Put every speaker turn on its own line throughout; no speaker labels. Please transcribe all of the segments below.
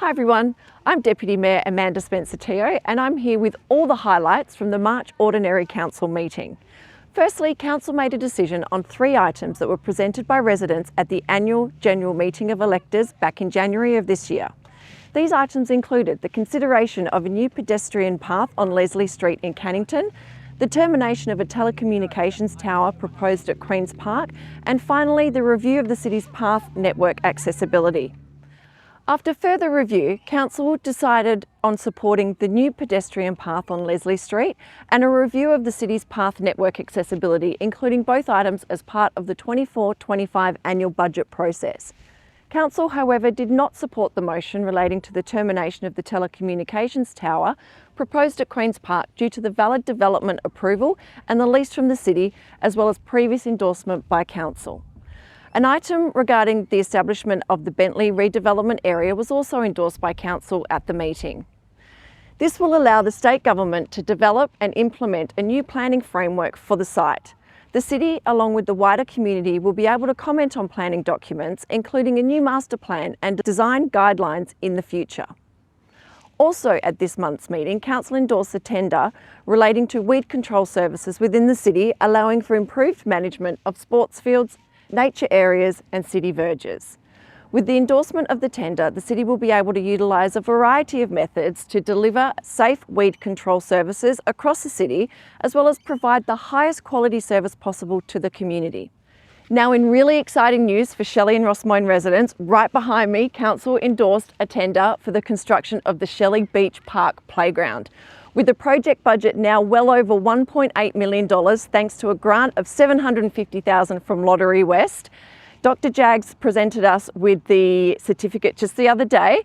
Hi everyone, I'm Deputy Mayor Amanda Spencer-Teo and I'm here with all the highlights from the March Ordinary Council meeting. Firstly, Council made a decision on 3 items that were presented by residents at the annual general meeting of electors back in January of this year. These items included the consideration of a new pedestrian path on Leslie Street in Cannington, the termination of a telecommunications tower proposed at Queen's Park, and finally the review of the city's path network accessibility. After further review, Council decided on supporting the new pedestrian path on Leslie Street and a review of the city's path network accessibility, including both items as part of the 24-25 annual budget process. Council, however, did not support the motion relating to the termination of the telecommunications tower proposed at Queen's Park due to the valid development approval and the lease from the city, as well as previous endorsement by Council. An item regarding the establishment of the Bentley redevelopment area was also endorsed by Council at the meeting. This will allow the state government to develop and implement a new planning framework for the site. The city, along with the wider community, will be able to comment on planning documents, including a new master plan and design guidelines in the future. Also at this month's meeting, Council endorsed a tender relating to weed control services within the city, allowing for improved management of sports fields, nature areas and city verges. With the endorsement of the tender, the city will be able to utilise a variety of methods to deliver safe weed control services across the city, as well as provide the highest quality service possible to the community. Now, in really exciting news for Shelley and Rossmoyne residents, right behind me, Council endorsed a tender for the construction of the Shelley Beach Park Playground. With the project budget now well over $1.8 million, thanks to a grant of $750,000 from Lottery West, Dr. Jags presented us with the certificate just the other day.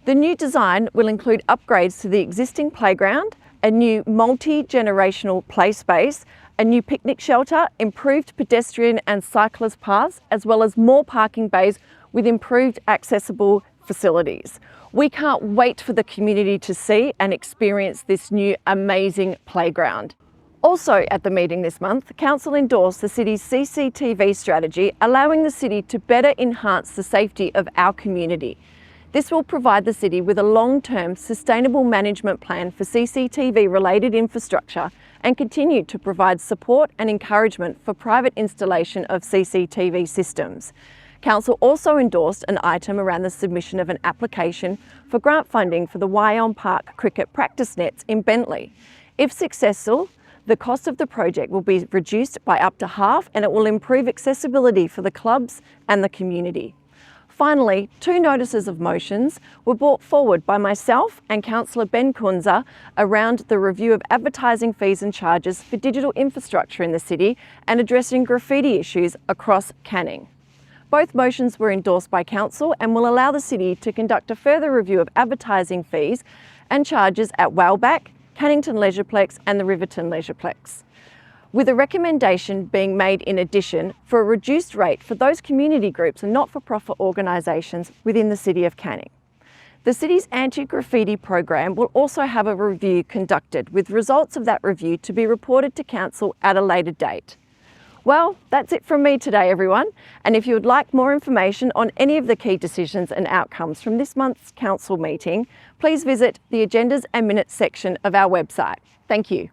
The new design will include upgrades to the existing playground, a new multi-generational play space, a new picnic shelter, improved pedestrian and cyclist paths, as well as more parking bays with improved accessible facilities. We can't wait for the community to see and experience this new amazing playground. Also at the meeting this month, Council endorsed the city's CCTV strategy, allowing the city to better enhance the safety of our community. This will provide the city with a long-term sustainable management plan for CCTV-related infrastructure and continue to provide support and encouragement for private installation of CCTV systems. Council also endorsed an item around the submission of an application for grant funding for the Wyong Park cricket practice nets in Bentley. If successful, the cost of the project will be reduced by up to half and it will improve accessibility for the clubs and the community. Finally, 2 notices of motions were brought forward by myself and Councillor Ben Kunza around the review of advertising fees and charges for digital infrastructure in the city and addressing graffiti issues across Canning. Both motions were endorsed by Council and will allow the city to conduct a further review of advertising fees and charges at Wellback, Cannington Leisureplex and the Riverton Leisureplex, with a recommendation being made in addition for a reduced rate for those community groups and not-for-profit organisations within the City of Canning. The city's anti-graffiti program will also have a review conducted, with results of that review to be reported to Council at a later date. Well, that's it from me today, everyone. And if you would like more information on any of the key decisions and outcomes from this month's Council meeting, please visit the Agendas and Minutes section of our website. Thank you.